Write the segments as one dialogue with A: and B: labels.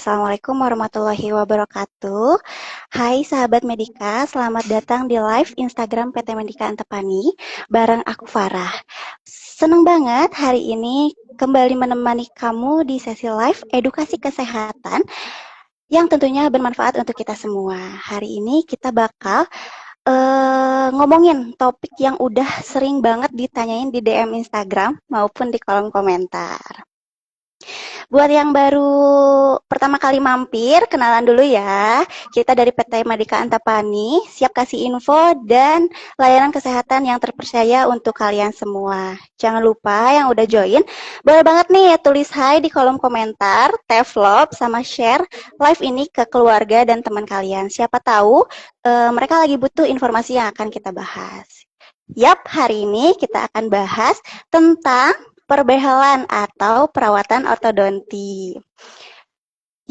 A: Assalamualaikum warahmatullahi wabarakatuh. Hai sahabat Medika, selamat datang di live Instagram PT Medika Antapani bareng aku Farah. Seneng banget hari ini kembali menemani kamu di sesi live edukasi kesehatan yang tentunya bermanfaat untuk kita semua. Hari ini kita bakal ngomongin topik yang udah sering banget ditanyain di DM Instagram maupun di kolom komentar. Buat yang baru pertama kali mampir, kenalan dulu ya. Kita dari PT Medika Antapani, siap kasih info dan layanan kesehatan yang terpercaya untuk kalian semua. Jangan lupa yang udah join, boleh banget nih ya tulis hai di kolom komentar, tap love, sama share live ini ke keluarga dan teman kalian. Siapa tahu mereka lagi butuh informasi yang akan kita bahas. Yap, hari ini kita akan bahas tentang perbehalan atau perawatan ortodonti.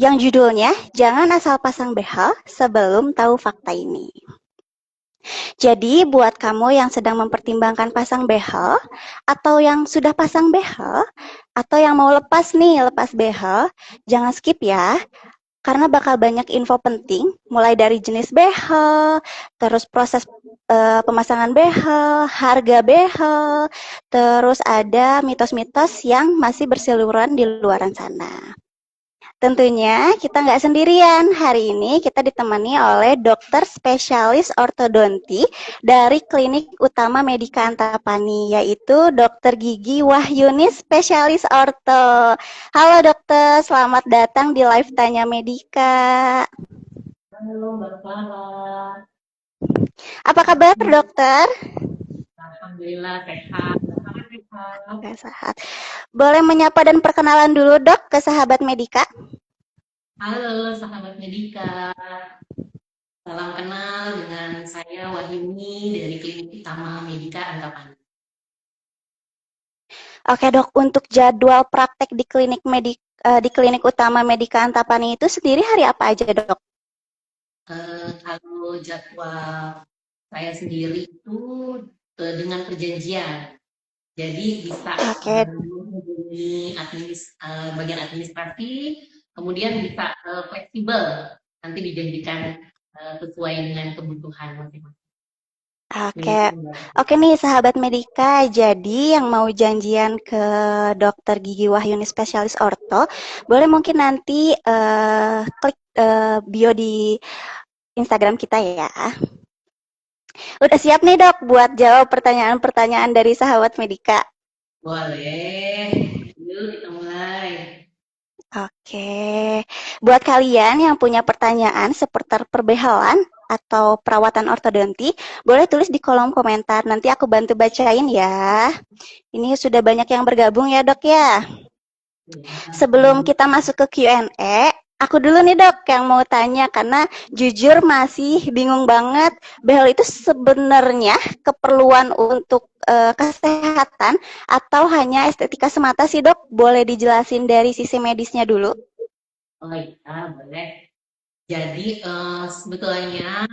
A: Yang judulnya, jangan asal pasang behel sebelum tahu fakta ini. Jadi buat kamu yang sedang mempertimbangkan pasang behel, atau yang sudah pasang behel, atau yang mau lepas behel, jangan skip ya. Karena bakal banyak info penting, mulai dari jenis behel, terus proses pemasangan behel, harga behel, terus ada mitos-mitos yang masih berseliweran di luaran sana. Tentunya kita nggak sendirian. Hari ini kita ditemani oleh dokter spesialis ortodonti dari Klinik Utama Medika Antapani, yaitu Dokter Gigi Wahyunis, spesialis orto. Halo dokter, selamat datang di live Tanya Medika.
B: Halo Mbak Farah.
A: Apa kabar dokter?
B: Alhamdulillah sehat. Bapak sehat.
A: Oke, sehat. Boleh menyapa dan perkenalan dulu dok ke sahabat Medika?
B: Halo sahabat Medika. Salam kenal dengan saya Wahyuni dari Klinik Utama Medika Antapani.
A: Oke dok, untuk jadwal praktek di di Klinik Utama Medika Antapani itu sendiri hari apa aja dok?
B: Kalau jadwal saya sendiri itu dengan perjanjian. Jadi bisa
A: Oke,
B: menghubungi bagian administrasi, kemudian bisa fleksibel. Nanti dijanjikan sesuai dengan kebutuhan masing-masing.
A: oke. Oke nih sahabat Medika, jadi yang mau janjian ke dokter gigi Wahyuni spesialis orto, boleh mungkin nanti klik bio di Instagram kita ya. Udah siap nih dok buat jawab pertanyaan-pertanyaan dari sahabat Medika.
B: Boleh. Yuk kita mulai.
A: Oke, buat kalian yang punya pertanyaan seputar perbehalan atau perawatan ortodonti, boleh tulis di kolom komentar. Nanti aku bantu bacain ya. Ini sudah banyak yang bergabung ya dok ya. Sebelum kita masuk ke Q&A, aku dulu nih dok yang mau tanya karena jujur masih bingung banget behel itu sebenarnya keperluan untuk kesehatan atau hanya estetika semata sih dok? Boleh dijelasin dari sisi medisnya dulu?
B: Oh iya, boleh. Jadi sebetulnya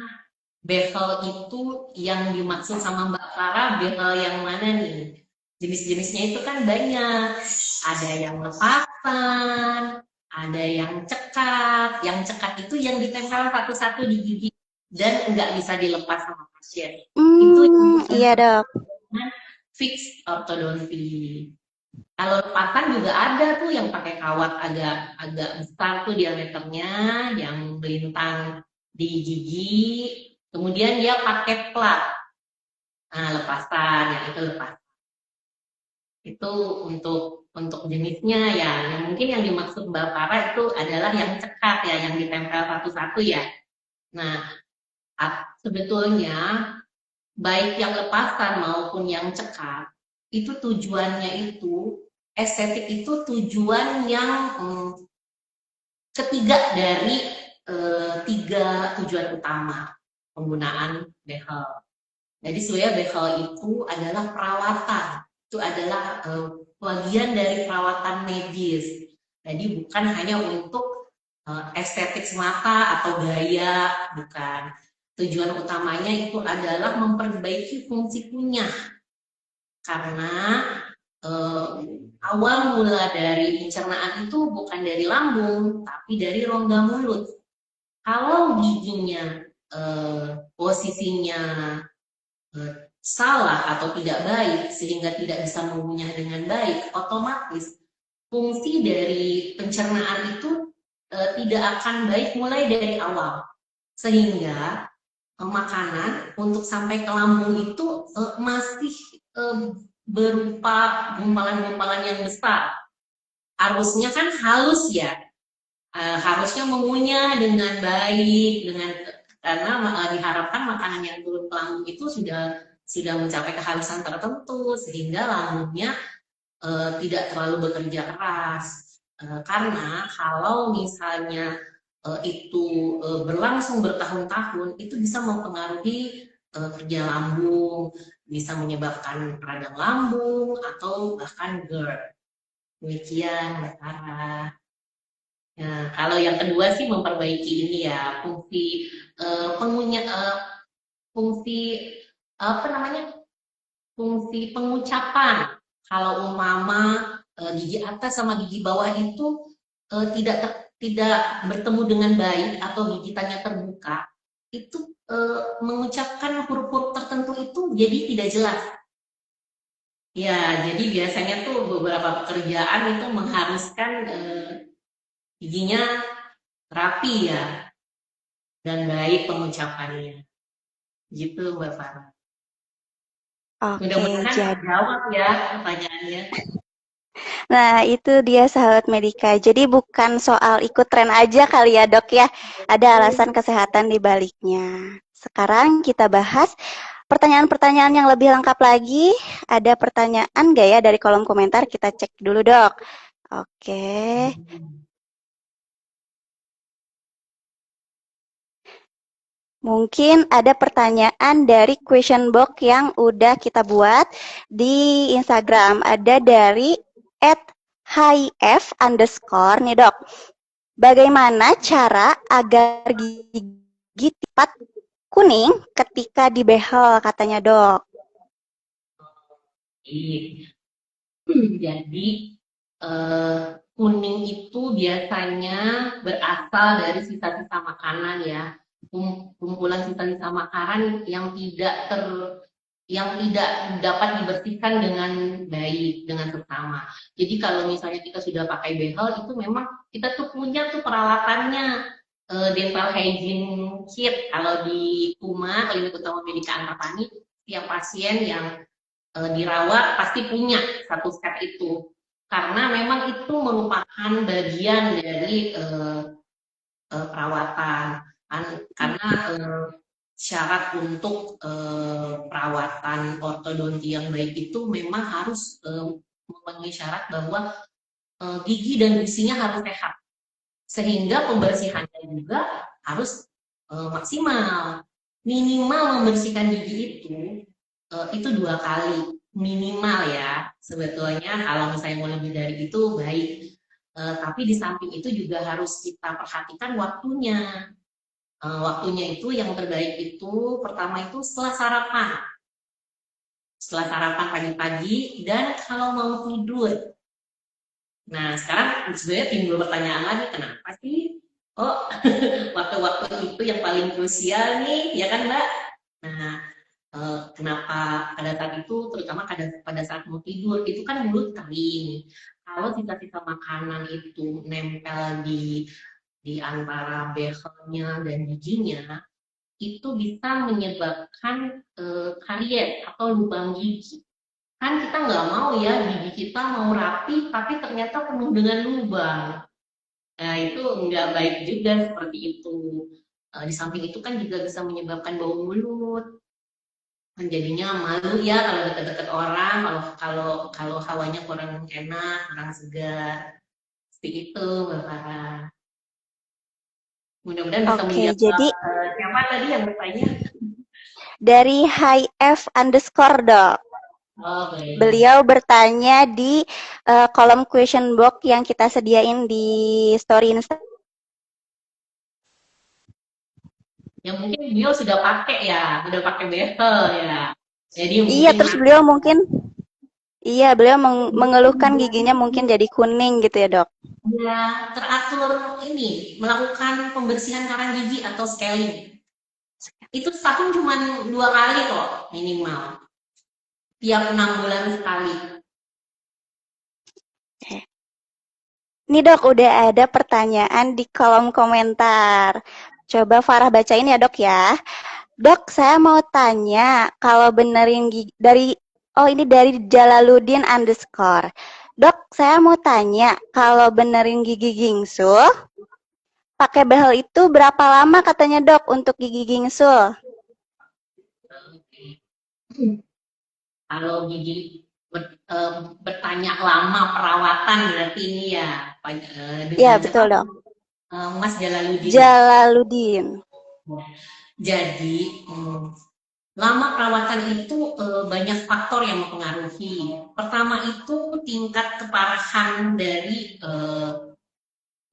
B: behel itu yang dimaksud sama Mbak Farah behel yang mana nih? Jenis-jenisnya itu kan banyak. Ada yang lepasan, ada yang cekat. Yang cekat itu yang ditempel satu-satu di gigi dan nggak bisa dilepas sama pasien. Itu yang
A: Iya
B: disebut
A: dok.
B: dengan fixed orthodonti. Kalau lepasan juga ada tuh yang pakai kawat agak agak besar tuh diameternya, yang melintang di gigi. Kemudian dia pakai plat. Nah, lepasan, yang itu lepas. Itu untuk jenisnya ya. Yang mungkin yang dimaksud Mbak Farah itu adalah yang cekat ya, yang ditempel satu-satu ya. Nah, sebetulnya baik yang lepasan maupun yang cekat itu tujuannya itu estetik itu tujuan yang ketiga dari tiga tujuan utama penggunaan behel. Jadi sebenarnya behel itu adalah perawatan, itu adalah bagian dari perawatan medis. Jadi bukan hanya untuk estetik semata atau gaya, bukan. Tujuan utamanya itu adalah memperbaiki fungsi kunyah karena awal mula dari pencernaan itu bukan dari lambung, tapi dari rongga mulut. Kalau giginya posisinya salah atau tidak baik sehingga tidak bisa mengunyah dengan baik, otomatis fungsi dari pencernaan itu tidak akan baik mulai dari awal. Sehingga makanan untuk sampai ke lambung itu masih berupa gumpalan-gumpalan yang besar. Harusnya kan halus ya, harusnya mengunyah dengan baik, karena diharapkan makanan yang turun ke lambung itu sudah mencapai kehalusan tertentu sehingga lambungnya tidak terlalu bekerja keras. Karena kalau misalnya itu berlangsung bertahun-tahun, itu bisa mempengaruhi kerja lambung, bisa menyebabkan radang lambung atau bahkan GERD. Demikian, Mbak Sarah. Nah, kalau yang kedua sih memperbaiki ini ya fungsi pengunya fungsi apa namanya fungsi pengucapan. Kalau umpama gigi atas sama gigi bawah itu tidak bertemu dengan baik atau gigitannya terbuka, itu mengucapkan huruf-huruf tertentu itu jadi tidak jelas. Ya, jadi biasanya tuh beberapa pekerjaan itu mengharuskan giginya rapi ya dan baik pengucapannya. Gitu Mbak Farah.
A: Oke,
B: Mudah-mudahan
A: jadi
B: terjawab ya pertanyaannya.
A: nah, itu dia sahabat Medika. Jadi bukan soal ikut tren aja kali ya, Dok ya. Ada alasan kesehatan di baliknya. Sekarang kita bahas pertanyaan-pertanyaan yang lebih lengkap lagi. Ada pertanyaan nggak ya dari kolom komentar? Kita cek dulu, Dok. Oke. Mungkin ada pertanyaan dari question box yang udah kita buat di Instagram. Ada dari @hif underscore nih dok. Bagaimana cara agar gigi cepat kuning ketika dibehel katanya dok?
B: Jadi kuning itu biasanya berasal dari sisa-sisa makanan ya, kumpulan sisa-sisa makanan yang tidak dapat dibersihkan dengan baik dengan seksama. Jadi kalau misalnya kita sudah pakai behel itu memang kita tuh punya tuh peralatannya, dental hygiene kit kalau di KUMA Klinik Utama Medika Antapani tiap pasien yang dirawat pasti punya satu set itu karena memang itu merupakan bagian dari perawatan karena syarat untuk perawatan ortodonti yang baik itu memang harus memenuhi syarat bahwa gigi dan gusinya harus sehat sehingga pembersihannya juga harus maksimal minimal membersihkan gigi itu 2 kali minimal ya sebetulnya kalau misalnya mau lebih dari itu baik tapi di samping itu juga harus kita perhatikan waktunya waktunya itu yang terbaik itu pertama itu setelah sarapan pagi-pagi dan kalau mau tidur. Nah sekarang sebenarnya timbul pertanyaan lagi kenapa sih waktu-waktu itu yang paling krusial nih ya kan Mbak. Nah kenapa pada saat itu terutama pada saat mau tidur itu kan mulut kering kalau sisa-sisa makanan itu nempel di antara bezelnya dan giginya itu bisa menyebabkan karies atau lubang gigi kan kita nggak mau ya gigi kita mau rapi tapi ternyata penuh dengan lubang. Nah itu nggak baik juga seperti itu. Di samping itu kan juga bisa menyebabkan bau mulut jadinya malu ya kalau dekat-dekat orang kalau kalau hawanya kurang enak kurang segar seperti itu Mbak Farah. Mudah-mudahan bisa
A: Oke,
B: menjawab
A: jadi
B: siapa tadi yang bertanya.
A: dari hif underscore dok.
B: Oh baik
A: Beliau bertanya di kolom question box yang kita sediain di story Instagram.
B: yang mungkin beliau sudah pakai ya sudah pakai bezel ya jadi
A: Iya,
B: mungkin
A: terus beliau mungkin Iya, beliau mengeluhkan giginya mungkin jadi kuning gitu ya, Dok.
B: Ya, teratur ini melakukan pembersihan karang gigi atau scaling. Itu setahun cuma 2 kali kok minimal. Tiap 6 bulan sekali.
A: Oke. Nih Dok, udah ada pertanyaan di kolom komentar. Coba Farah bacain ya Dok ya. Dok, saya mau tanya, kalau benerin gigi dari, oh ini dari Jalaluddin underscore. Dok, saya mau tanya, kalau benerin gigi gingsul, pakai behel itu berapa lama katanya Dok untuk gigi gingsul?
B: Kalau gigi bertanya lama perawatan berarti ini ya
A: Iya,
B: dengan siapa?
A: betul Dok.
B: Mas Jalaluddin ya.
A: Jalaluddin.
B: Jadi lama perawatan itu banyak faktor yang mempengaruhi. Pertama itu tingkat keparahan dari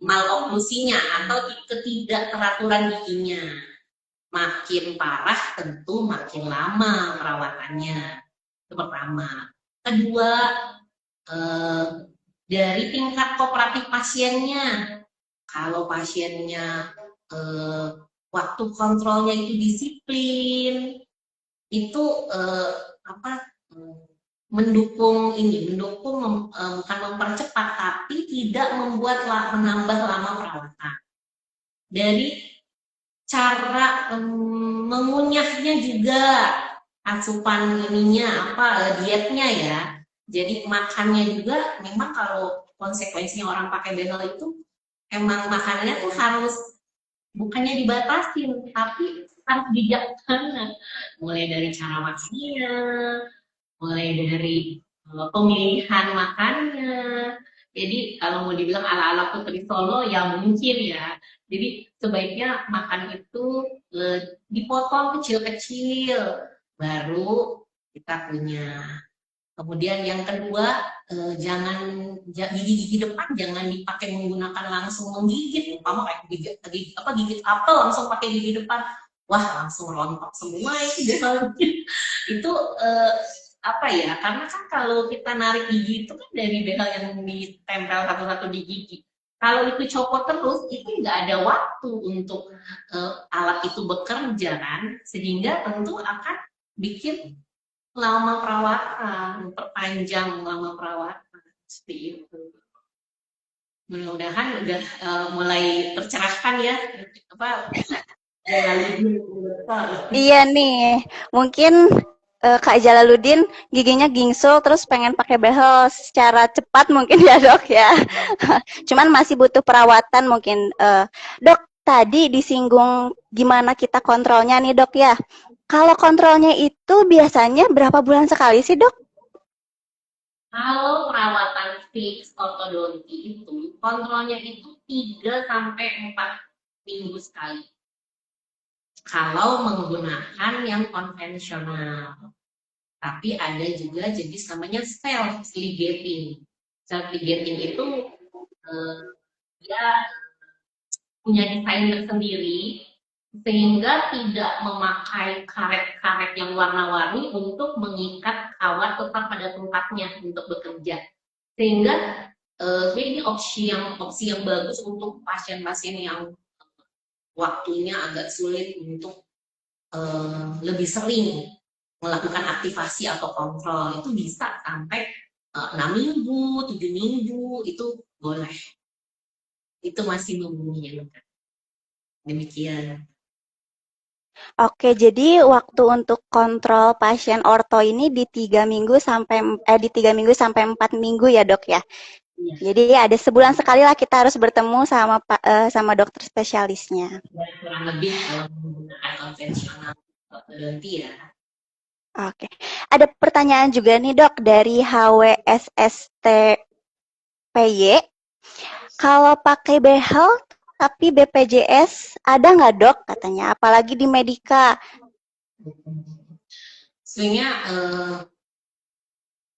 B: maloklusinya atau ketidakteraturan giginya. Makin parah tentu makin lama perawatannya. Itu pertama. Kedua, eh, dari tingkat kooperatif pasiennya. Kalau pasiennya eh, waktu kontrolnya itu disiplin, itu apa bukan mempercepat tapi tidak menambah lama perawatan. Dari cara mengunyahnya juga, asupan ininya apa dietnya ya. Jadi makannya juga memang kalau konsekuensinya orang pakai behel itu emang makanannya tuh harus bukannya dibatasin tapi harus bijaksana. Mulai dari cara makannya, mulai dari pemilihan makannya. Jadi kalau mau dibilang ala-ala Putri Solo ya mungkin ya. Jadi sebaiknya makan itu dipotong kecil-kecil, baru kita punya. Kemudian yang kedua, jangan gigi-gigi depan jangan dipakai menggunakan langsung menggigit, umpama kayak gigit apel langsung pakai gigi depan, wah langsung rontok semua itu itu apa ya? Karena kan kalau kita narik gigi itu kan dari behel yang ditempel satu-satu di gigi. Kalau itu copot terus, itu nggak ada waktu untuk alat itu bekerja kan, sehingga tentu akan bikin lama perawatan, memperpanjang lama perawatan seperti itu. Mudah-mudahan udah mulai tercerahkan ya apa
A: Iya nih, mungkin Kak Jalaluddin giginya gingsul terus pengen pakai behel secara cepat mungkin ya Dok ya. Cuman masih butuh perawatan mungkin. Dok, tadi disinggung gimana kita kontrolnya nih Dok ya. Kalau kontrolnya itu biasanya berapa bulan sekali sih Dok?
B: Kalau perawatan fix ortodonti itu kontrolnya itu 3 sampai 4 minggu sekali. Kalau menggunakan yang konvensional. Tapi ada juga jenis namanya self ligating. Self ligating itu dia punya desain tersendiri sehingga tidak memakai karet-karet yang warna-warni untuk mengikat kawat tetap pada tempatnya untuk bekerja. Sehingga ini opsi yang bagus untuk pasien-pasien yang waktunya agak sulit untuk lebih sering melakukan aktivasi atau kontrol. Itu bisa sampai 6 minggu, 7 minggu itu boleh. Itu masih memungkinkan. Demikian.
A: Oke, jadi waktu untuk kontrol pasien orto ini di 3 minggu sampai 4 minggu ya dok ya.
B: Iya.
A: Jadi ada sebulan sekali lah kita harus bertemu sama dokter spesialisnya.
B: Dan kurang lebih kalau menggunakan konvensional ortodonti ya.
A: Oke, ada pertanyaan juga nih dok dari HWSSTPY. Kalau pakai behel tapi BPJS ada nggak dok katanya, apalagi di Medika?
B: Sebenarnya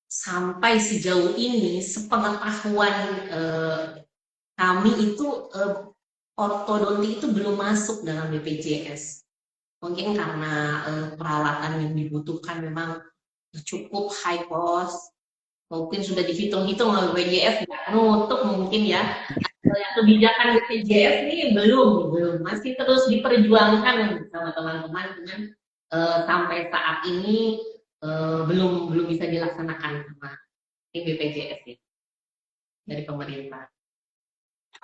B: sampai sejauh ini sepengetahuan kami itu ortodonti itu belum masuk dalam BPJS. Mungkin karena peralatan yang dibutuhkan memang cukup high cost Mungkin sudah dihitung-hitung oleh BPJS, nggak nutup mungkin ya. Kebijakan BPJS ini belum masih terus diperjuangkan sama teman-teman dengan sampai saat ini belum belum bisa dilaksanakan sama tim BPJS ya, dari pemerintah.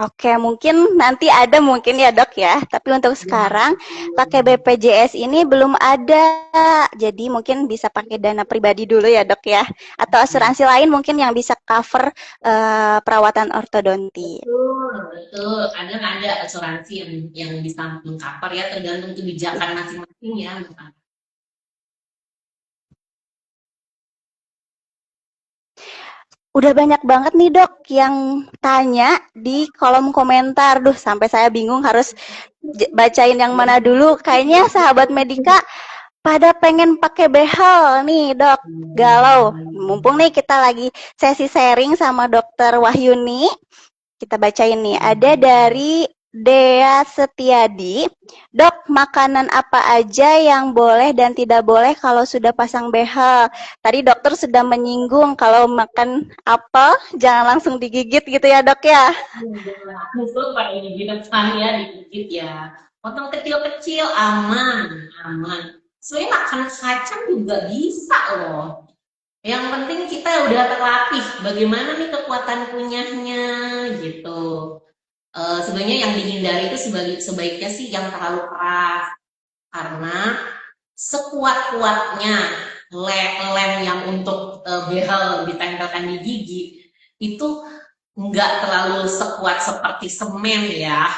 A: Oke, mungkin nanti ada mungkin ya dok ya. Tapi untuk
B: Ya,
A: sekarang pakai BPJS ini belum ada. Jadi mungkin bisa pakai dana pribadi dulu ya dok ya. Atau
B: ya.
A: asuransi lain mungkin yang bisa cover perawatan ortodonti.
B: Betul, betul. Ada asuransi yang bisa mengcover ya, tergantung kebijakan masing-masing ya.
A: Udah banyak banget nih dok yang tanya di kolom komentar. Duh, sampai saya bingung harus bacain yang mana dulu. Kayaknya sahabat Medika pada pengen pakai behel nih dok. Galau. Mumpung nih kita lagi sesi sharing sama dokter Wahyuni. Kita bacain nih. Ada dari Dea Setiadi. Dok, makanan apa aja yang boleh dan tidak boleh kalau sudah pasang behel? Tadi dokter sudah menyinggung kalau makan apel jangan langsung digigit gitu ya dok ya.
B: Musuh pada gigi depan ya, digigit ya. Potong kecil-kecil aman, aman. Sebenarnya makan kacang juga bisa loh. Yang penting kita udah terlatih bagaimana nih kekuatan kunyahnya gitu. Sebenarnya yang dihindari itu sebaiknya sih yang terlalu keras karena sekuat-kuatnya lem yang untuk behel ditempelkan di gigi itu nggak terlalu sekuat seperti semen ya,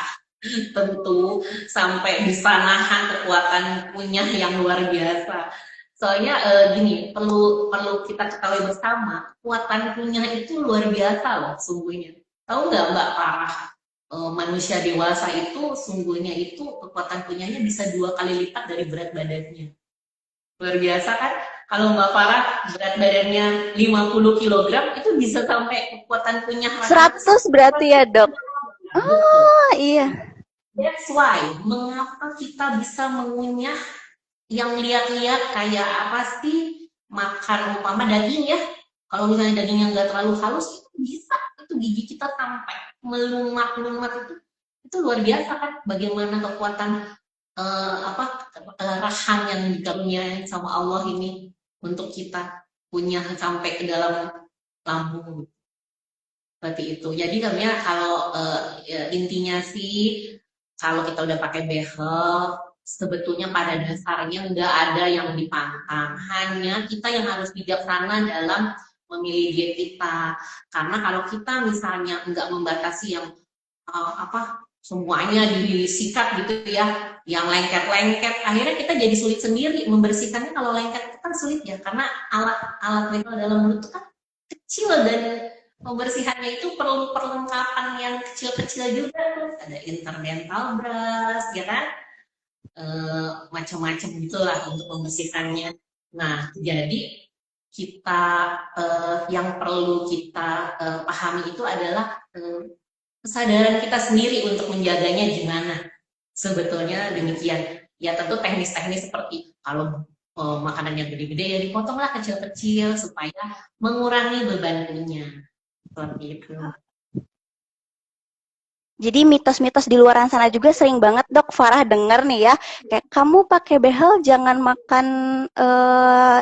B: tentu sampai bisa nahan kekuatan kunyah yang luar biasa. Soalnya gini, perlu perlu kita ketahui bersama, kekuatan kunyah itu luar biasa loh sungguhnya. Tahu nggak Mbak Parah? Manusia dewasa itu sungguhnya itu kekuatan kunyahnya bisa 2 kali lipat dari berat badannya. Luar biasa kan? Kalau Mbak Farah berat badannya 50 kilogram itu bisa sampai kekuatan kunyah rata-rata
A: 100 berarti ya dok.
B: betul.
A: Oh iya.
B: That's why mengapa kita bisa mengunyah yang lihat-lihat kayak apa sih makan umpama daging ya. Kalau misalnya dagingnya nggak terlalu halus itu bisa itu gigi kita sampai melumat-lumat itu luar biasa kan bagaimana kekuatan apa rahang yang dikaruniai sama Allah ini untuk kita punya sampai ke dalam lambung seperti itu. Jadi sebenarnya kalau ya, intinya sih kalau kita udah pakai behel sebetulnya pada dasarnya nggak ada yang dipantang, hanya kita yang harus bijaksana dalam memilih diet kita. Karena kalau kita misalnya nggak membatasi yang apa semuanya disikat gitu ya, yang lengket-lengket, akhirnya kita jadi sulit sendiri membersihkannya. Kalau lengket itu kan sulit ya, karena alat-alat metal dalam mulut itu kan kecil dan pembersihannya itu perlu perlengkapan yang kecil-kecil juga tuh, ada interdental brush ya kan, macam-macam gitulah untuk membersihkannya. Nah, jadi kita yang perlu kita pahami itu adalah kesadaran kita sendiri untuk menjaganya gimana. Sebetulnya demikian. Ya tentu teknis-teknis seperti kalau makanan yang gede-gede ya dipotonglah kecil-kecil supaya mengurangi beban kunyah. Seperti itu.
A: Jadi mitos-mitos di luar sana juga sering banget dok Farah denger nih ya. Kayak kamu pakai behel jangan makan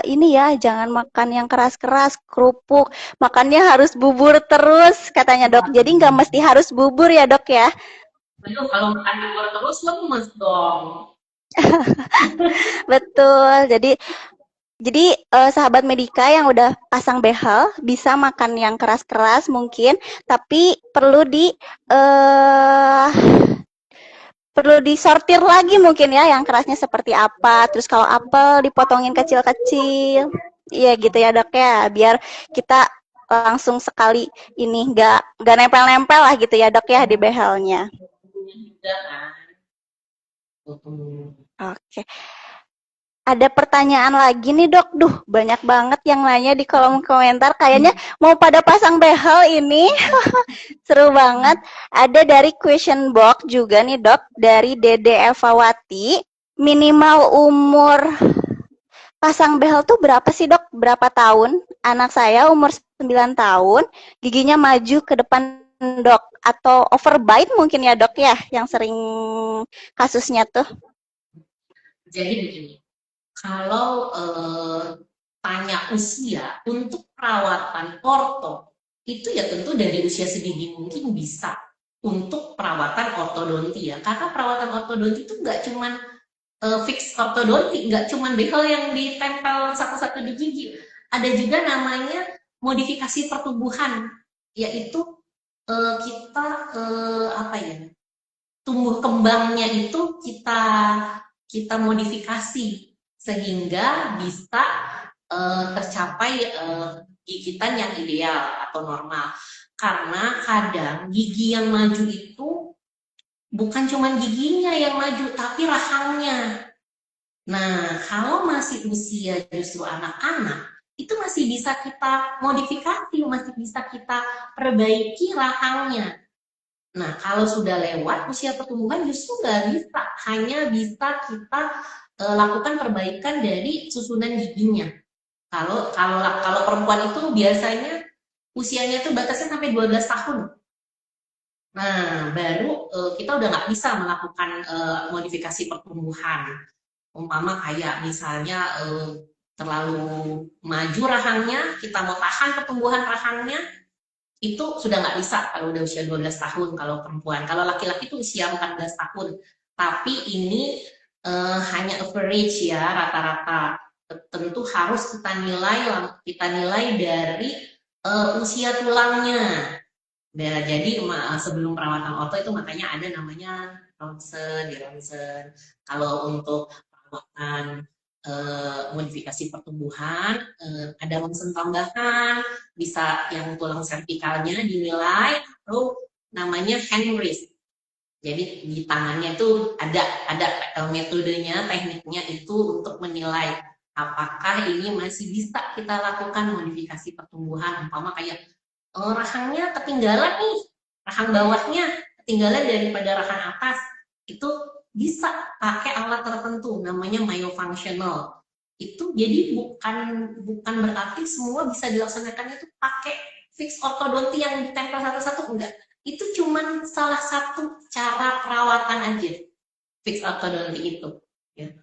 A: ini ya, jangan makan yang keras-keras, kerupuk. Makannya harus bubur terus katanya dok. Jadi nggak mesti harus bubur ya dok ya.
B: Aduh, kalau makan di luar terus lemes dong.
A: Betul. Jadi sahabat Medika yang udah pasang behel bisa makan yang keras-keras mungkin, tapi eh perlu disortir lagi mungkin ya yang kerasnya seperti apa. Terus kalau apel dipotongin kecil-kecil. Iya gitu ya dok ya, biar kita langsung sekali ini nggak nempel-nempel lah gitu ya dok ya di behelnya.
B: Juga kan.
A: Oke. Ada pertanyaan lagi nih dok, duh banyak banget yang nanya di kolom komentar, kayaknya mau pada pasang behel ini, seru banget. Ada dari question box juga nih dok, dari Dede Evawati, minimal umur pasang behel tuh berapa sih dok, berapa tahun? Anak saya umur 9 tahun, giginya maju ke depan dok, atau overbite mungkin ya dok ya, yang sering kasusnya tuh.
B: Jadi begini, kalau tanya usia untuk perawatan orto, itu ya tentu dari usia sedini mungkin bisa untuk perawatan ortodonti ya. Karena perawatan ortodonti itu nggak cuman fix ortodonti, nggak cuman behel yang ditempel satu-satu di gigi. Ada juga namanya modifikasi pertumbuhan, yaitu kita apa ya, tumbuh kembangnya itu kita kita modifikasi sehingga bisa tercapai gigitan yang ideal atau normal. Karena kadang gigi yang maju itu bukan cuma giginya yang maju, tapi rahangnya. Nah, kalau masih usia justru anak-anak, itu masih bisa kita modifikasi, masih bisa kita perbaiki rahangnya. Nah, kalau sudah lewat usia pertumbuhan justru nggak bisa, hanya bisa kita lakukan perbaikan dari susunan giginya. Kalau perempuan itu biasanya usianya tuh batasnya sampai 12 tahun. Nah, baru kita udah nggak bisa melakukan modifikasi pertumbuhan. Umpama kayak misalnya terlalu maju rahangnya, kita mau tahan pertumbuhan rahangnya, itu sudah nggak bisa kalau udah usia 12 tahun kalau perempuan. Kalau laki-laki itu usia 14 tahun. Tapi ini hanya average ya, rata-rata. Tentu harus kita nilai dari usia tulangnya. Nah, jadi sebelum perawatan orto itu makanya ada namanya ronsen. Kalau untuk perawatan modifikasi pertumbuhan, ada ronsen tambahan, bisa yang tulang sertikalnya dinilai, atau namanya hand wrist. Jadi di tangannya itu ada metodenya, tekniknya itu untuk menilai apakah ini masih bisa kita lakukan modifikasi pertumbuhan, umpama kayak rahangnya ketinggalan nih, rahang bawahnya ketinggalan daripada rahang atas, itu bisa pakai alat tertentu namanya myofunctional. Itu jadi bukan berarti semua bisa dilaksanakan itu pakai fix ortodonti yang ditempel satu-satu, enggak. Itu cuman salah satu cara perawatan aja, fix ortodonti itu. Ya.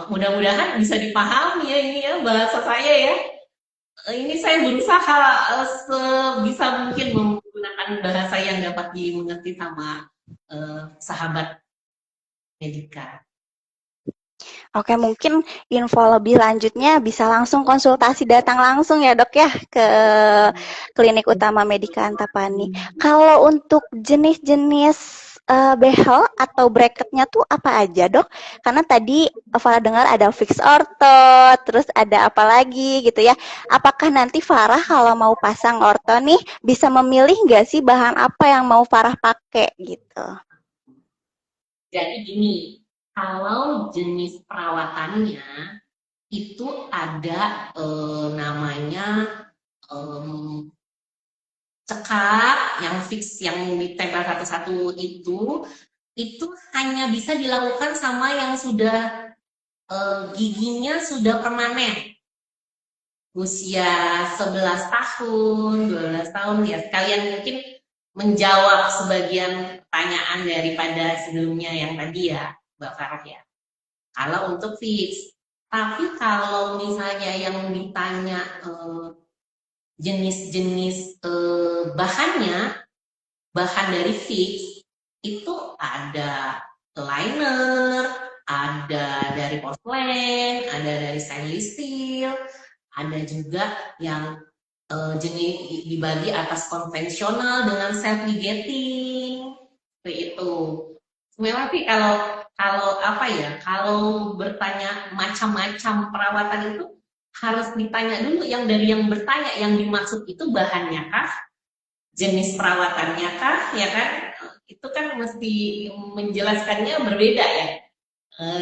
B: Mudah-mudahan bisa dipahami ya ini ya bahasa saya ya. Ini saya berusaha sebisa mungkin menggunakan bahasa yang dapat dimengerti sama sahabat medika.
A: Oke, mungkin info lebih lanjutnya bisa langsung konsultasi datang langsung ya dok ya ke klinik utama Medika Antapani. Kalau untuk jenis-jenis behel atau bracketnya tuh apa aja dok? Karena tadi Farah dengar ada fix ortho, terus ada apa lagi gitu ya. Apakah nanti Farah kalau mau pasang ortho nih bisa memilih nggak sih bahan apa yang mau Farah pakai gitu?
B: Jadi gini, kalau jenis perawatannya itu ada namanya cekak yang fix yang ditempel satu-satu itu hanya bisa dilakukan sama yang sudah giginya sudah permanen, usia 11 tahun, 12 tahun ya. Kalian mungkin menjawab sebagian pertanyaan daripada sebelumnya yang tadi ya, Mbak Farah ya. Kalau untuk fix. Tapi kalau misalnya yang ditanya jenis-jenis bahan dari fix, itu ada liner, ada dari porselen, ada dari stainless steel, ada juga yang jenis dibagi atas konvensional dengan self ligating, seperti itu. Memang sih kalau apa ya, kalau bertanya macam-macam perawatan itu harus ditanya dulu yang dari yang bertanya, yang dimaksud itu bahannya kah, jenis perawatannya kah, ya kan? Itu kan mesti menjelaskannya berbeda ya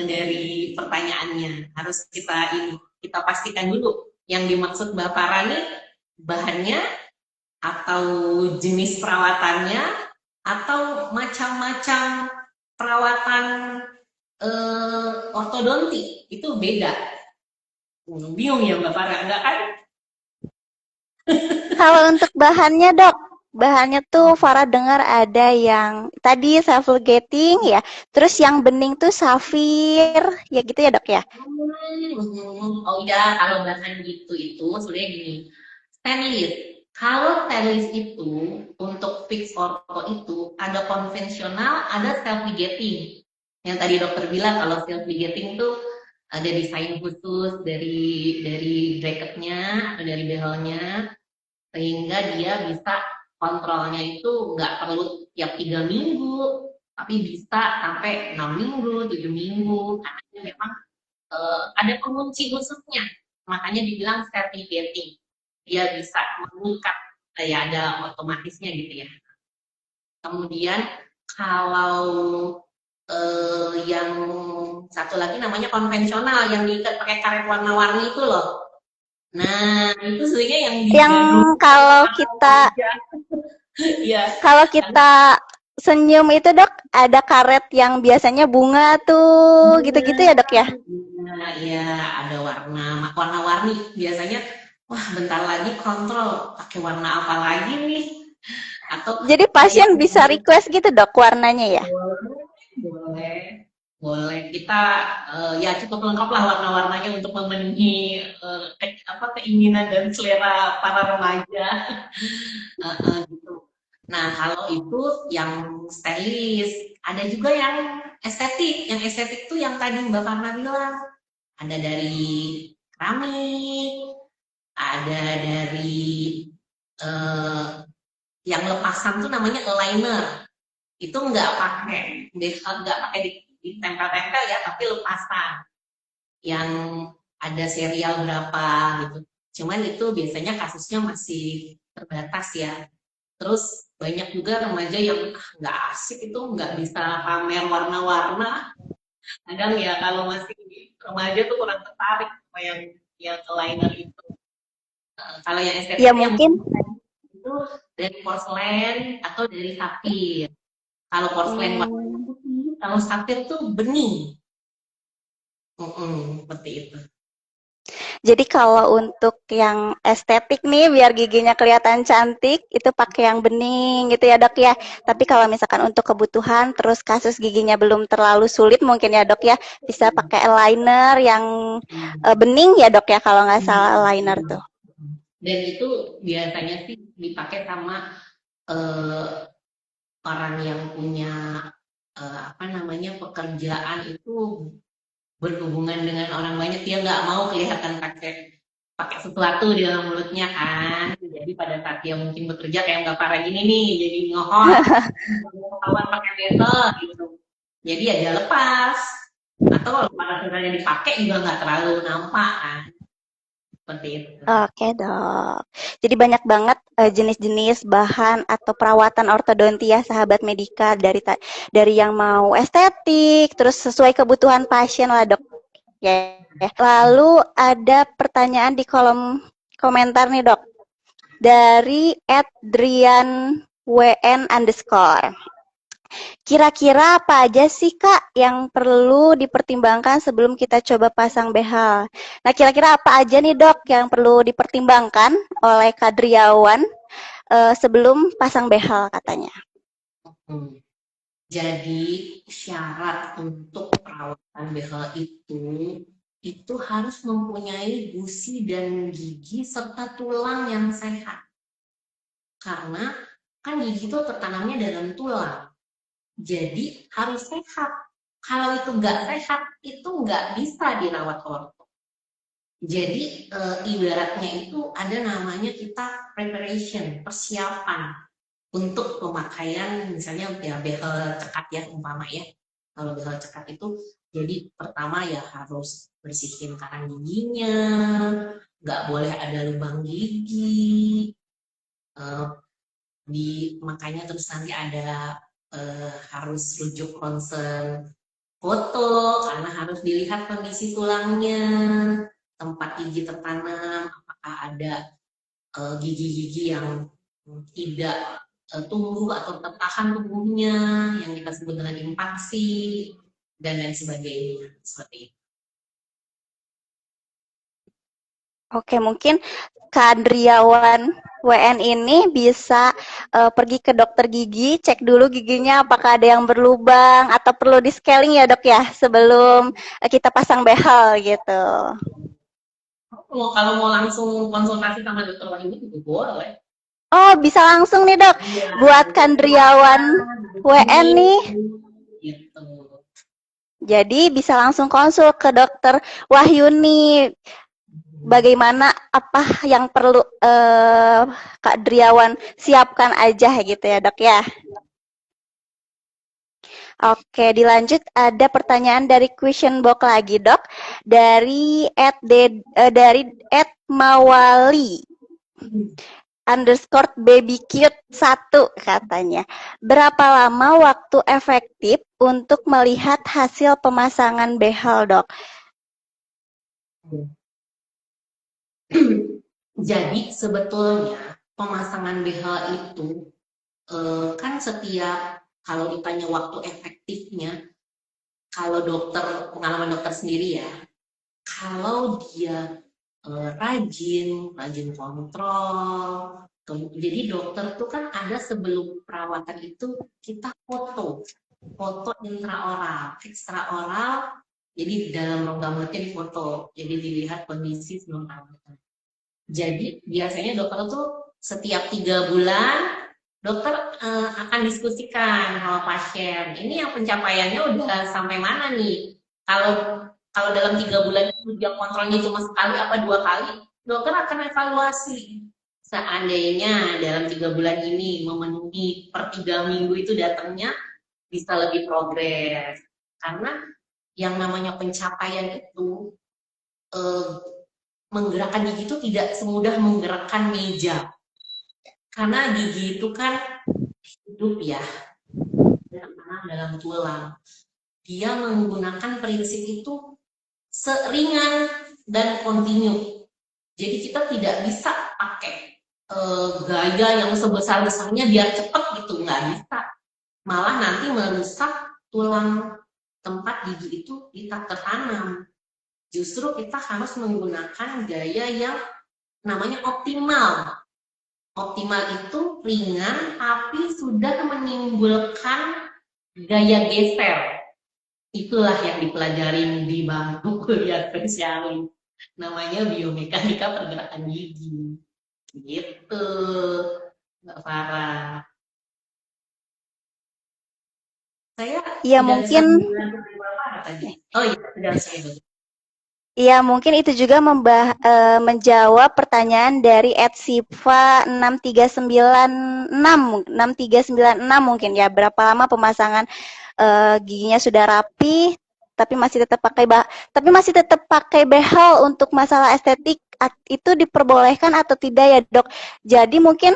B: dari pertanyaannya. Harus kita pastikan dulu yang dimaksud Mbak Parani bahannya atau jenis perawatannya atau macam-macam perawatan ortodonti itu beda. Bingung ya Mbak Farah, enggak kan?
A: Kalau untuk bahannya dok, bahannya tuh Farah dengar ada yang tadi self-ligating ya, terus yang bening tuh safir, ya gitu ya dok ya?
B: Oh iya, kalau bahan gitu itu sebenarnya gini, stainless. Kalau stainless itu untuk fix ortho itu ada konvensional, ada self ligating. Yang tadi dokter bilang kalau self ligating itu ada desain khusus dari bracketnya atau dari bezelnya sehingga dia bisa kontrolnya itu nggak perlu tiap 3 minggu, tapi bisa sampai 6 minggu, 7 minggu karena memang ada pengunci khususnya, makanya dibilang certificating. Dia bisa mengikat, ya ada otomatisnya gitu ya. Kemudian kalau yang satu lagi namanya konvensional yang diikat pakai karet warna-warni itu loh. Nah, itu sebenarnya yang
A: Yang
B: digandrungi
A: kalau kita
B: aja. Iya.
A: kalau kita senyum itu dok, ada karet yang biasanya bunga tuh, gitu-gitu ya dok ya?
B: Nah, ya ada warna-warni biasanya. Wah, bentar lagi kontrol pakai warna apa lagi nih? Atau
A: Jadi
B: yang
A: pasien bisa request gitu dok warnanya ya?
B: boleh, boleh, boleh. Kita ya cukup lengkap lah warna-warnanya untuk memenuhi keinginan dan selera para remaja. Gitu. Nah, kalau itu yang stylish, ada juga yang estetik. Yang estetik tuh yang tadi Mbak Farna bilang, ada dari keramik, ada dari eh, yang lepasan tuh namanya aligner. Itu nggak pakai ditempel-tempel ya, tapi lepasan. Yang ada serial berapa gitu. Cuman itu biasanya kasusnya masih terbatas ya. Terus banyak juga remaja yang nggak asik itu nggak bisa pamer warna-warna. Kadang ya kalau masih remaja tuh kurang tertarik sama yang liner itu. Kalau yang estetik
A: Ya
B: yang
A: mungkin.
B: itu dari porselen atau dari safir. Kalau porselen warna
A: Hmm.
B: putih, kalau safir tuh bening. Seperti itu.
A: Jadi kalau untuk yang estetik nih biar giginya kelihatan cantik itu pakai yang bening gitu ya dok ya. Tapi kalau misalkan untuk kebutuhan terus kasus giginya belum terlalu sulit mungkin ya dok ya bisa pakai eyeliner yang bening ya dok ya kalau nggak salah eyeliner tuh.
B: Dan itu biasanya sih dipakai sama eh, orang yang punya apa namanya pekerjaan itu berhubungan dengan orang banyak, dia nggak mau kelihatan pakai pakai sesuatu di dalam mulutnya kan. Jadi pada saat dia mungkin bekerja kayak nggak parah gini nih, jadi ngohot, ketahuan pakai bezel gitu. Jadi ya dia lepas. Atau kalau pada misalnya dipakai juga nggak terlalu nampak kan. Seperti itu.
A: Oke dok. Jadi banyak banget jenis-jenis bahan atau perawatan ortodonti ya sahabat Medika dari yang mau estetik terus sesuai kebutuhan pasien lah dok. Ya. Lalu ada pertanyaan di kolom komentar nih dok dari @drian_wn_. Kira-kira apa aja sih Kak yang perlu dipertimbangkan sebelum kita coba pasang behel? Nah, kira-kira apa aja nih Dok yang perlu dipertimbangkan oleh Kadriawan sebelum pasang behel katanya?
B: Hmm. Jadi syarat untuk perawatan behel itu harus mempunyai gusi dan gigi serta tulang yang sehat. Karena kan gigi itu tertanamnya dalam tulang. Jadi harus sehat. Kalau itu nggak sehat, itu nggak bisa dirawat orto. Jadi ibaratnya itu ada namanya kita preparation, persiapan untuk pemakaian misalnya ya behel cekat ya umpama ya. Kalau behel cekat itu jadi pertama ya harus bersihin karang giginya, nggak boleh ada lubang gigi, eh, makanya terus nanti ada harus rujuk ronsen foto karena harus dilihat kondisi tulangnya, tempat gigi tertanam, apakah ada gigi-gigi yang tidak tumbuh atau tertahan tumbuhnya, yang kita sebut dengan impaksi, dan lain sebagainya. Seperti itu.
A: Oke, mungkin Kadriawan WN ini bisa pergi ke dokter gigi, cek dulu giginya apakah ada yang berlubang atau perlu di scaling ya dok ya sebelum kita pasang behel gitu.
B: Kalau mau langsung konsultasi sama dokter wahyu juga boleh.
A: Oh, bisa langsung nih dok,
B: Iya,
A: buat
B: jadi
A: Kadriawan
B: kelihatan
A: WN
B: begini
A: nih.
B: gitu.
A: Jadi bisa langsung konsul ke dokter Wahyuni. Bagaimana apa yang perlu Kak Driawan siapkan aja gitu ya dok ya. Oke, dilanjut ada pertanyaan dari question box lagi, Dok. Dari @mawali underscore baby cute 1 katanya. Berapa lama waktu efektif untuk melihat hasil pemasangan behel, Dok?
B: Jadi sebetulnya pemasangan BH itu kan setiap kalau ditanya waktu efektifnya, kalau pengalaman dokter sendiri ya, kalau dia rajin kontrol. Jadi dokter tuh kan ada sebelum perawatan itu kita foto intraoral, ekstraoral, jadi dalam rongga mulutnya difoto, jadi dilihat kondisi sebelum perawatan. Jadi biasanya dokter tuh setiap 3 bulan dokter akan diskusikan sama pasien. Ini yang pencapaiannya udah sampai mana nih? Kalau kalau dalam 3 bulan itu dia kontrolnya cuma sekali apa 2 kali, dokter akan evaluasi. Seandainya dalam 3 bulan ini memenuhi per 3 minggu itu datangnya bisa lebih progres. Karena yang namanya pencapaian itu eh, menggerakkan gigi itu tidak semudah menggerakkan meja. Karena gigi itu kan hidup ya, tertanam dalam tulang. Dia menggunakan prinsip itu seringan dan kontinu. Jadi kita tidak bisa pakai gaya yang sebesar-besarnya biar cepat gitu, nggak bisa. Malah nanti merusak tulang tempat gigi itu tidak tertanam. Justru kita harus menggunakan gaya yang namanya optimal. Optimal itu ringan tapi sudah menimbulkan gaya geser. Itulah yang dipelajarin di bangku kuliah spesialis. Namanya biomekanika pergerakan gigi. Gitu, Mbak Farah. Saya
A: Iya
B: sudah bisa
A: mungkin
B: menjelaskan Mbak Farah tadi. Oh iya, sudah saya.
A: Iya, mungkin itu juga menjawab pertanyaan dari @siva6396 mungkin ya. Berapa lama pemasangan giginya sudah rapi, tapi masih tetap pakai behel untuk masalah estetik itu diperbolehkan atau tidak ya, Dok? Jadi mungkin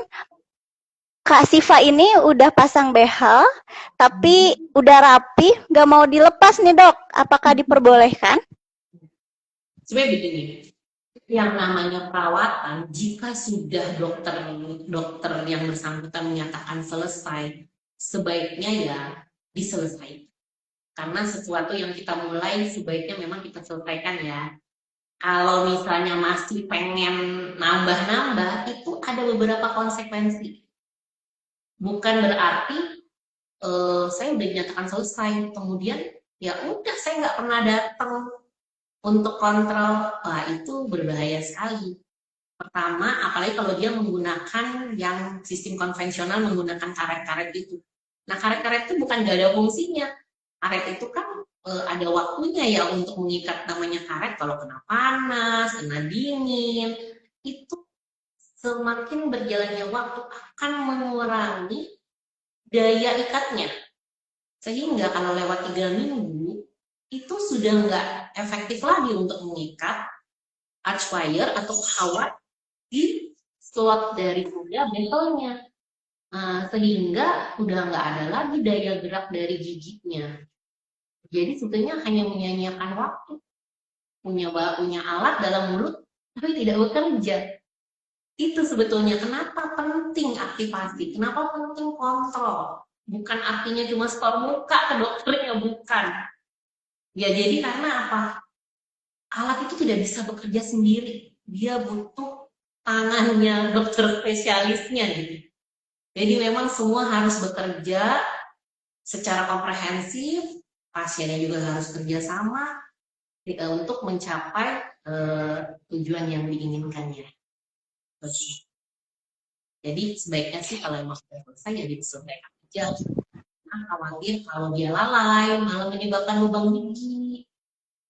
A: Kak Siva ini udah pasang behel, tapi udah rapi, nggak mau dilepas nih, Dok. Apakah diperbolehkan?
B: Sebenarnya begini, yang namanya perawatan, jika sudah dokter yang bersangkutan menyatakan selesai, sebaiknya ya diselesaikan. Karena sesuatu yang kita mulai sebaiknya memang kita selesaikan ya. Kalau misalnya masih pengen nambah-nambah, itu ada beberapa konsekuensi. Bukan berarti saya udah dinyatakan selesai, kemudian ya udah saya nggak pernah datang untuk kontrol. Wah, itu berbahaya sekali. Pertama, apalagi kalau dia menggunakan yang sistem konvensional menggunakan karet-karet itu. Nah, karet-karet itu bukan gak ada fungsinya. Karet itu kan ada waktunya ya untuk mengikat, namanya karet kalau kena panas, kena dingin, itu semakin berjalannya waktu akan mengurangi daya ikatnya. Sehingga kalau lewat 3 minggu, itu sudah nggak efektif lagi untuk mengikat arch wire atau kawat di slot dari kuda bezelnya. Sehingga udah nggak ada lagi daya gerak dari giginya. Jadi sebetulnya hanya menyia-nyiakan waktu. Punya alat dalam mulut, tapi tidak bekerja. Itu sebetulnya kenapa penting aktivasi, kenapa penting kontrol. Bukan artinya cuma setor muka ke dokternya, bukan. Ya jadi karena apa? Alat itu tidak bisa bekerja sendiri. dia butuh tangannya dokter spesialisnya gitu. Jadi memang semua harus bekerja secara komprehensif, pasiennya juga harus kerjasama untuk mencapai tujuan yang diinginkannya. Jadi sebaiknya sih kalau emang sudah selesai ya diselesaikan aja. Nah, khawatir kalau dia lalai malah menyebabkan lubang gigi.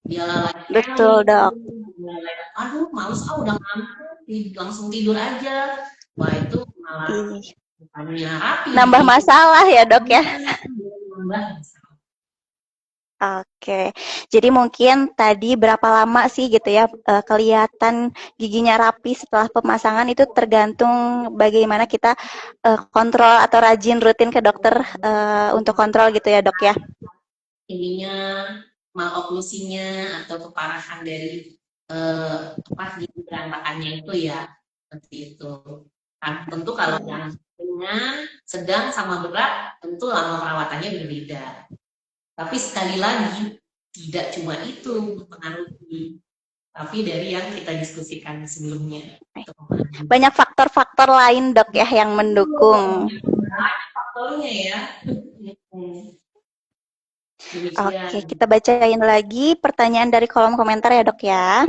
B: Dia lalai
A: Betul,
B: elit,
A: Dok.
B: dia lalai, aduh males udah ngantuk, langsung tidur aja. Wah itu malah
A: Ih,
B: bukannya rapi
A: nambah
B: jadi
A: masalah ya, Dok ya.
B: nambah.
A: Oke, jadi mungkin tadi berapa lama sih gitu ya kelihatan giginya rapi setelah pemasangan itu tergantung bagaimana kita kontrol atau rajin rutin ke dokter untuk kontrol gitu ya, Dok ya.
B: Ininya maloklusinya atau keparahan dari apa gigi berantakannya itu ya seperti itu. Kan tentu kalau yang ringan, sedang sama berat tentu lama perawatannya berbeda. Tapi sekali lagi tidak cuma itu mempengaruhi, tapi dari yang kita diskusikan sebelumnya.
A: Banyak faktor-faktor lain, Dok ya, yang mendukung.
B: Banyak faktornya ya. Demikian.
A: Oke, kita bacain lagi pertanyaan dari kolom komentar ya, Dok ya.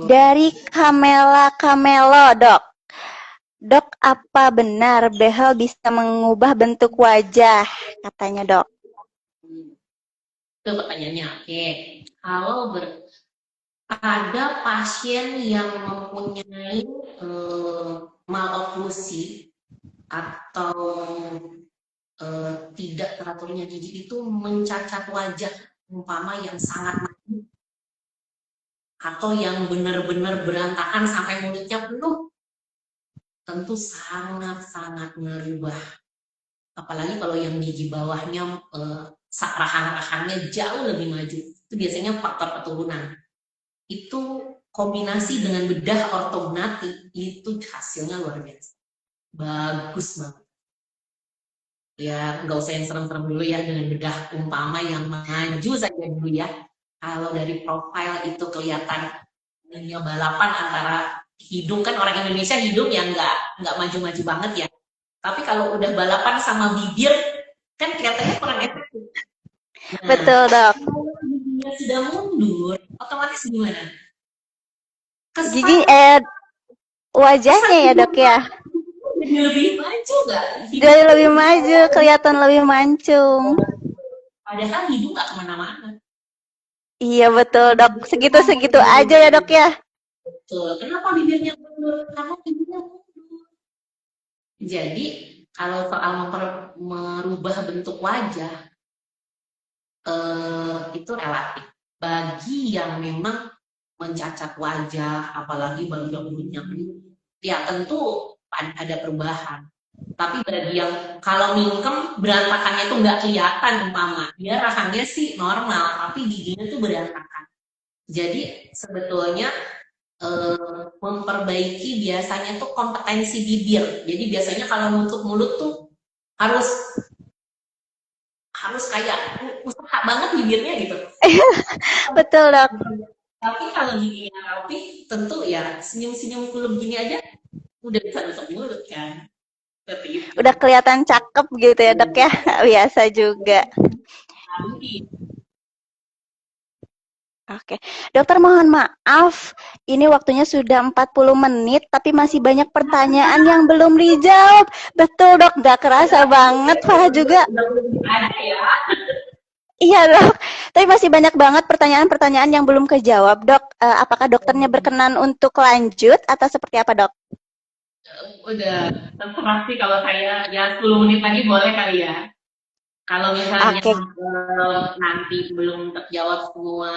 A: Dari Kamela Kamelo, Dok. Dok, apa benar behel bisa mengubah bentuk wajah? Katanya, Dok.
B: Itu pertanyaannya. Oke. Kalau ada pasien yang mempunyai maloklusi atau tidak teraturnya gigi itu mencacat wajah umpama yang sangat maju atau yang benar-benar berantakan sampai mulutnya penuh, tentu sangat-sangat merubah. Apalagi kalau yang gigi bawahnya rahang-rahangnya jauh lebih maju. Itu biasanya faktor keturunan. Itu kombinasi dengan bedah ortognatik itu hasilnya luar biasa. Bagus banget. Ya nggak usah yang serem-serem dulu ya dengan bedah umpama yang maju saja dulu ya. Kalau dari profil itu kelihatan ini balapan antara hidung, kan orang Indonesia hidung yang nggak maju-maju banget ya. Tapi kalau udah balapan sama bibir kan kelihatannya kurang efektif. Nah,
A: Betul, Dok.
B: kalau giginya sudah mundur, otomatis gimana?
A: Gigi,
B: Kesan kesan
A: wajahnya ya,
B: hidung
A: Dok ya.
B: jadi lebih maju nggak?
A: Jadi lebih maju, kelihatan lebih mancung.
B: Padahal hidung nggak kemana-mana.
A: Iya, betul, Dok. Segitu-segitu aja ya, Dok ya.
B: Betul. Kenapa bibirnya mundur? Karena hidungnya mundur. Jadi kalau soal merubah bentuk wajah itu relatif. Bagi yang memang mencacat wajah, apalagi bagian mulutnya penuh, ya tentu ada perubahan. Tapi bagi yang kalau mingkem berantakannya itu nggak kelihatan umpama, dia rasanya sih normal, tapi giginya tuh berantakan. Jadi sebetulnya memperbaiki biasanya tuh kompetensi bibir. Jadi biasanya kalau nutup mulut tuh harus harus kayak usaha banget bibirnya gitu.
A: Betul, Dok.
B: Tapi kalau giginya rapi, tentu ya senyum-senyum kulum gini aja udah bisa nutup mulut kan. Seperti itu.
A: Udah kelihatan cakep gitu ya, Dok ya. Biasa juga. Oke, dokter mohon maaf, ini waktunya sudah 40 menit, tapi masih banyak pertanyaan yang belum dijawab. Betul dok, gak kerasa banget, Farah juga.
B: Ada ya.
A: Iya dok, tapi masih banyak banget pertanyaan-pertanyaan yang belum kejawab dok. Apakah dokternya berkenan untuk lanjut atau seperti apa dok?
B: Udah terserah sih kalau saya ya 10 menit lagi boleh kali ya. Kalau misalnya
A: Oke,
B: nanti belum terjawab semua,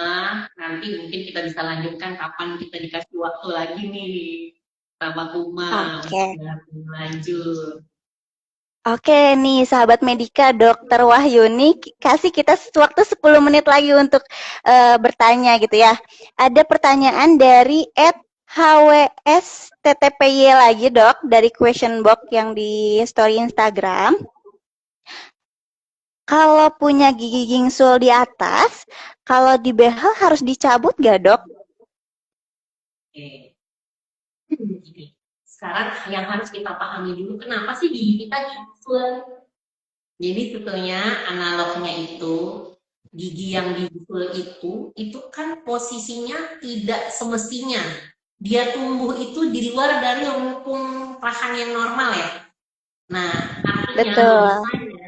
B: nanti mungkin kita bisa lanjutkan kapan kita dikasih waktu lagi nih sama Kuma
A: oke.
B: untuk lanjut.
A: Oke nih sahabat Medika, Dokter Wahyuni kasih kita waktu 10 menit lagi untuk bertanya gitu ya. Ada pertanyaan dari @hwsttpy lagi dok, dari question box yang di story Instagram. Kalau punya gigi gingsul di atas, kalau di behel harus dicabut gak dok?
B: Oke. Gini. Sekarang yang harus kita pahami dulu, kenapa sih gigi kita gigisul? Jadi sebetulnya analognya itu, gigi yang gigisul itu kan posisinya tidak semestinya. Dia tumbuh itu di luar dari lengkung rahang yang normal ya. Nah, artinya
A: Betul.
B: logikanya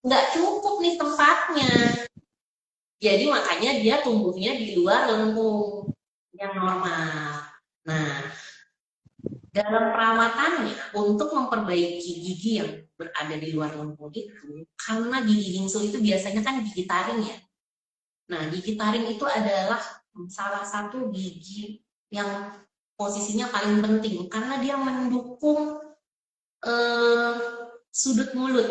B: nggak cukup nih tempatnya. Jadi makanya dia tumbuhnya di luar lengkung yang normal. Nah, dalam perawatannya untuk memperbaiki gigi yang berada di luar lengkung itu, karena gigi bingsul itu biasanya kan gigi taring ya. Nah, gigi taring itu adalah salah satu gigi yang posisinya paling penting karena dia mendukung eh, sudut mulut,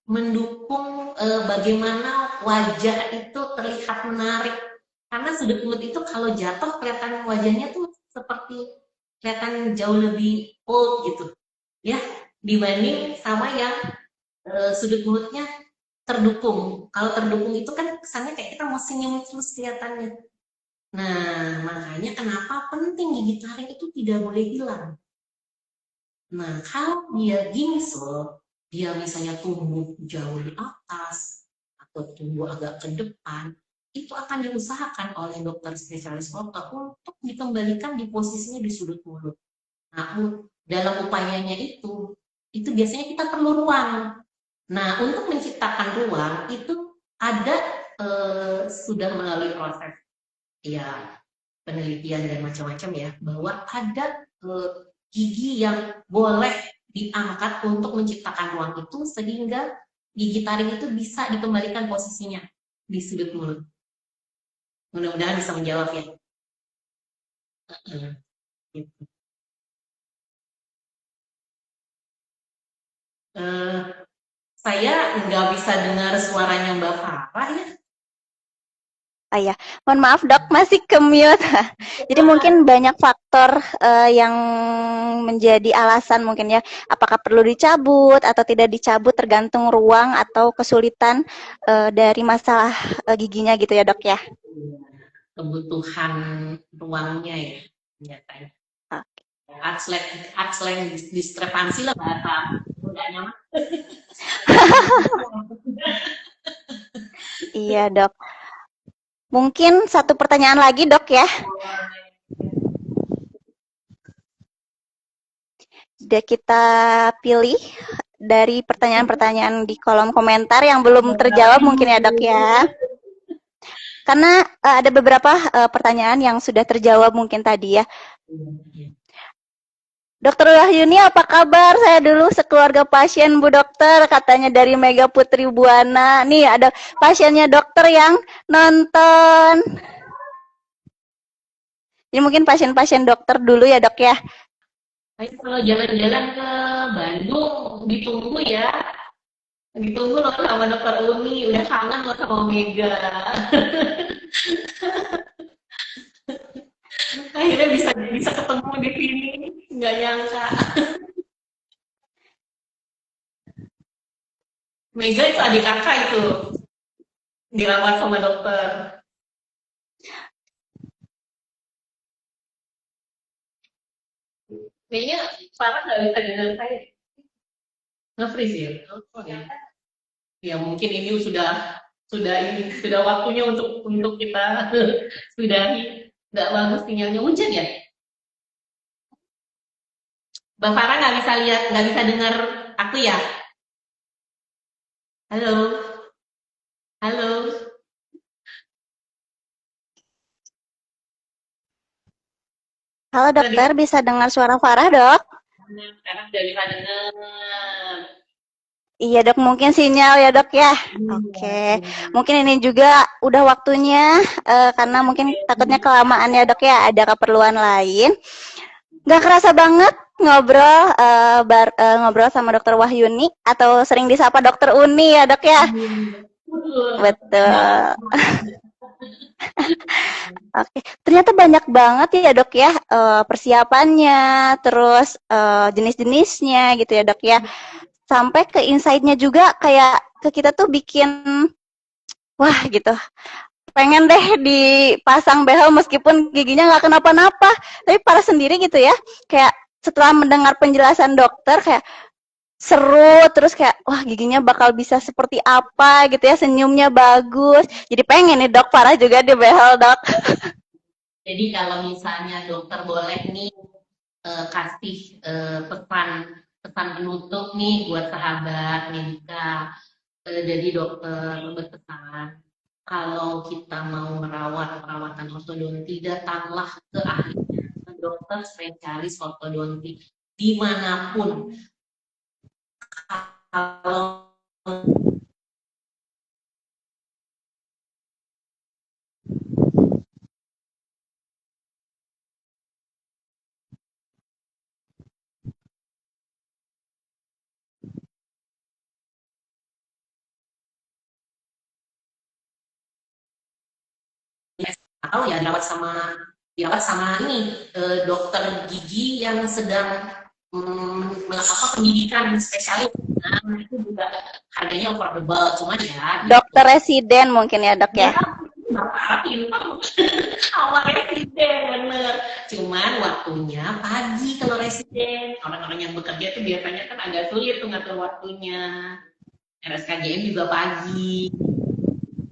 B: mendukung bagaimana wajah itu terlihat menarik. Karena sudut mulut itu kalau jatuh kelihatan wajahnya tuh seperti kelihatan jauh lebih old gitu, ya, dibanding sama yang sudut mulutnya terdukung. Kalau terdukung itu kan kesannya kayak kita mau senyum terus kelihatannya. Nah, makanya kenapa penting gigi taring itu tidak boleh hilang. Nah, kalau dia gingsel, dia misalnya tumbuh jauh di atas atau tumbuh agak ke depan, itu akan diusahakan oleh dokter spesialis otot untuk dikembalikan di posisinya di sudut mulut. Nah, dalam upayanya itu biasanya kita perlu ruang. Nah, untuk menciptakan ruang itu ada sudah melalui proses ya penelitian dan macam-macam ya, bahwa ada gigi yang boleh diangkat untuk menciptakan ruang itu sehingga gigi taring itu bisa dikembalikan posisinya di sudut mulut. Mudah-mudahan bisa menjawab ya. Gitu. Eh, saya nggak bisa dengar suaranya Mbak Farah ya.
A: Oh ya, mohon maaf dok, masih ke mute. Jadi mungkin banyak faktor yang menjadi alasan mungkin ya, apakah perlu dicabut atau tidak dicabut tergantung ruang atau kesulitan dari masalah giginya gitu ya dok ya.
B: Kebutuhan ruangnya ya, nyatanya.
A: Oke.
B: Axlang diskrepansi lah bahasa mudanya mah.
A: Iya dok. Mungkin satu pertanyaan lagi dok ya. Sudah kita pilih dari pertanyaan-pertanyaan di kolom komentar yang belum terjawab mungkin ya dok ya. Karena ada beberapa pertanyaan yang sudah terjawab mungkin tadi ya. Dokter Wahyuni, apa kabar? Saya dulu sekeluarga pasien Bu Dokter, katanya dari Mega Putri Buana. Nih ada pasiennya dokter yang nonton. Ini mungkin pasien-pasien dokter dulu ya dok ya.
B: Ayo kalau jalan-jalan ke Bandung ditunggu ya. Ditunggu loh sama dokter Uni, udah kangen loh sama Mega. Akhirnya bisa bisa ketemu di sini, nggak nyangka. Mega itu adik kakak itu dirawat sama dokter. Kayaknya Farah nggak bisa dengar saya. Nge-freeze ya? Oh, ya. Ya mungkin ini sudah waktunya untuk kita sudahi. Nggak bagus sinyalnya, hujan ya. Mbak Farah nggak bisa lihat, nggak bisa dengar aku ya. Halo, halo.
A: Halo
B: Tadi
A: dokter, bisa dengar suara Farah dok?
B: sekarang udah bisa dengar.
A: Iya dok, mungkin sinyal ya dok ya. Oke, mungkin ini juga udah waktunya karena mungkin takutnya kelamaan ya dok ya, ada keperluan lain. Gak kerasa banget ngobrol ngobrol sama dokter Wahyuni atau sering disapa dokter Uni ya dok ya. Betul. Oke, ternyata banyak banget ya dok ya persiapannya, terus jenis-jenisnya gitu ya dok ya. Sampai ke insight-nya juga kayak ke kita tuh bikin wah gitu. pengen deh dipasang behel meskipun giginya nggak kenapa-napa. Tapi para sendiri gitu ya, kayak setelah mendengar penjelasan dokter kayak seru, terus kayak wah giginya bakal bisa seperti apa gitu ya, senyumnya bagus. Jadi pengen nih dok, Farah juga di behel dok.
B: Jadi kalau misalnya dokter boleh nih kasih pesan pesan penutup nih buat sahabat Medika. Jadi dokter berpesan kalau kita mau merawat perawatan ortodonti, datanglah ke ahlinya, ke dokter spesialis ortodonti dimanapun. Kalau atau ya dirawat sama ini dokter gigi yang sedang pendidikan spesialis. Nah, itu juga harganya affordable, cuman ya
A: Dokter residen mungkin ya dok ya.
B: ya bapak pintar awal residen bener, cuman waktunya pagi kalau residen. Orang-orang yang bekerja itu biasanya kan agak sulit tuh ngatur waktunya. RSKGM juga pagi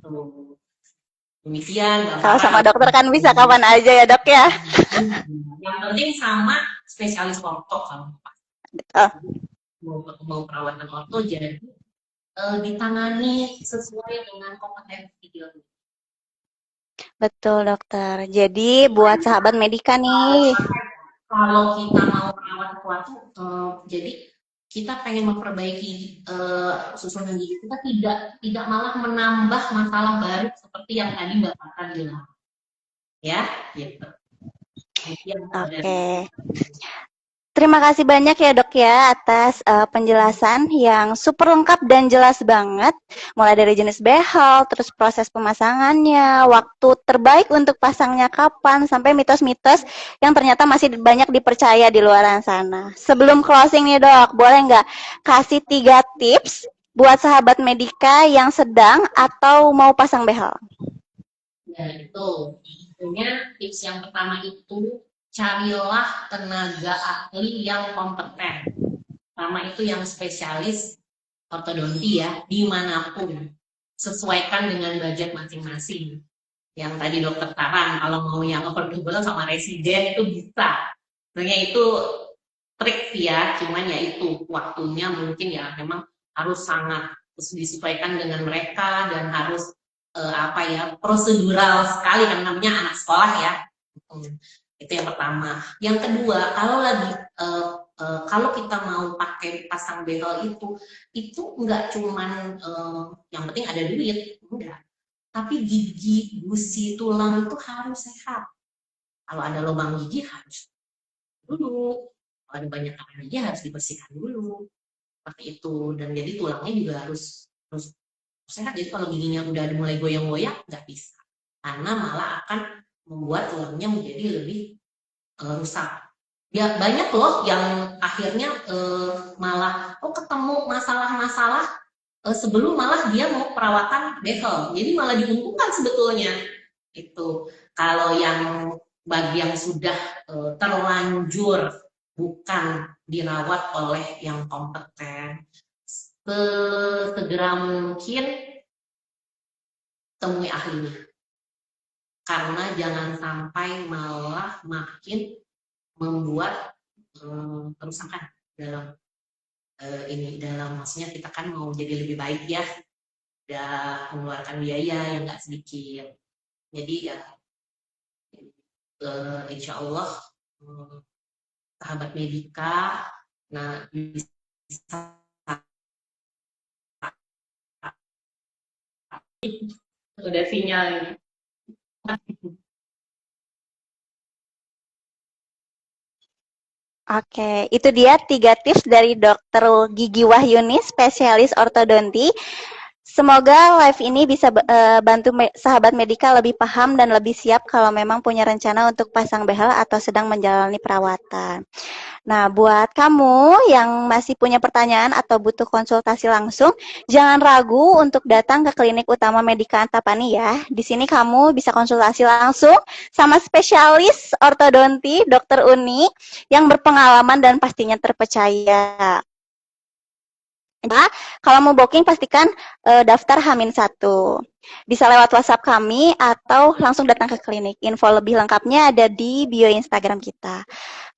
B: tuh. Demikian Mbak
A: Kalau
B: Farah.
A: sama dokter kan bisa kapan aja ya dok ya.
B: Yang penting sama spesialis orto kalau
A: Oh,
B: mau perawatan orto, jadi ditangani sesuai dengan kompetensi dia.
A: betul dokter. Jadi buat sahabat Medika nih.
B: Kalau kita mau merawat sesuatu, jadi kita pengen memperbaiki susunan gigi kita, tidak malah menambah masalah baru seperti yang tadi Mbak Tata bilang, ya, gitu.
A: Oke. Terima kasih banyak ya dok ya atas penjelasan yang super lengkap dan jelas banget. Mulai dari jenis behel, terus proses pemasangannya, waktu terbaik untuk pasangnya kapan, sampai mitos-mitos yang ternyata masih banyak dipercaya di luar sana. Sebelum closing nih dok, boleh nggak kasih 3 tips buat sahabat Medika yang sedang atau mau pasang behel?
B: Ya, itu. Intinya tips yang pertama itu carilah tenaga ahli yang kompeten. Pertama itu yang spesialis ortodonti ya, dimanapun. Sesuaikan dengan budget masing-masing. Yang tadi dokter saran, kalau mau yang affordable sama residen itu bisa. Sebenarnya itu trik sih ya, cuman ya itu waktunya mungkin ya memang harus sangat disesuaikan dengan mereka dan harus apa ya, prosedural sekali kan, namanya anak sekolah ya. Itu yang pertama. Yang kedua, kalau kita mau pakai pasang behel itu nggak cuman yang penting ada duit, enggak. Tapi gigi, gusi, tulang itu harus sehat. Kalau ada lubang gigi harus dulu, kalau ada banyak akar gigi harus dibersihkan dulu, seperti itu. Dan jadi tulangnya juga harus sehat. Jadi kalau giginya udah mulai goyang-goyang nggak bisa, karena malah akan membuat tulangnya menjadi lebih rusak. Ya banyak loh yang akhirnya malah ketemu masalah-masalah sebelum malah dia mau perawatan behel. Jadi malah diuntungkan sebetulnya. Itu kalau yang bagi yang sudah terlanjur bukan dirawat oleh yang kompeten, segera mungkin temui ahlinya. Karena jangan sampai malah makin membuat kerusakan dalam maksudnya kita kan mau jadi lebih baik ya, udah mengeluarkan biaya yang nggak sedikit. Jadi ya insya Allah sahabat Medika bisa udah sinyal ini.
A: Oke, itu dia 3 tips dari Dokter Gigi Wahyuni, spesialis ortodonti. Semoga live ini bisa bantu sahabat medika lebih paham dan lebih siap kalau memang punya rencana untuk pasang behel atau sedang menjalani perawatan. Nah, buat kamu yang masih punya pertanyaan atau butuh konsultasi langsung, jangan ragu untuk datang ke klinik utama Medika Antapani ya. Di sini kamu bisa konsultasi langsung sama spesialis ortodonti Dr. Uni yang berpengalaman dan pastinya terpercaya. Nah, kalau mau booking pastikan daftar H-1. Bisa lewat WhatsApp kami atau langsung datang ke klinik. Info lebih lengkapnya ada di bio Instagram kita.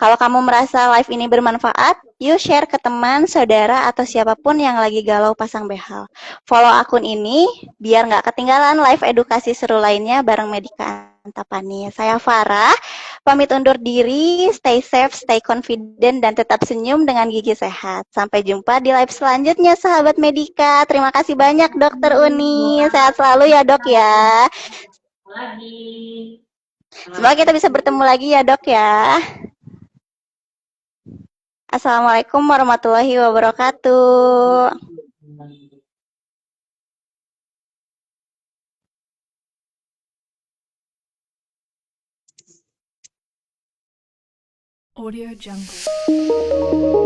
A: Kalau kamu merasa live ini bermanfaat, yuk share ke teman, saudara, atau siapapun yang lagi galau pasang behel. Follow akun ini biar nggak ketinggalan live edukasi seru lainnya bareng Medika Antapani. Saya Farah, pamit undur diri, stay safe, stay confident, dan tetap senyum dengan gigi sehat. Sampai jumpa di live selanjutnya, sahabat Medika. Terima kasih banyak, Dokter Uni. Sehat selalu ya, Dok ya.
B: Lagi.
A: Semoga kita bisa bertemu lagi ya, Dok ya. Assalamualaikum warahmatullahi wabarakatuh.
C: Audio Jungle.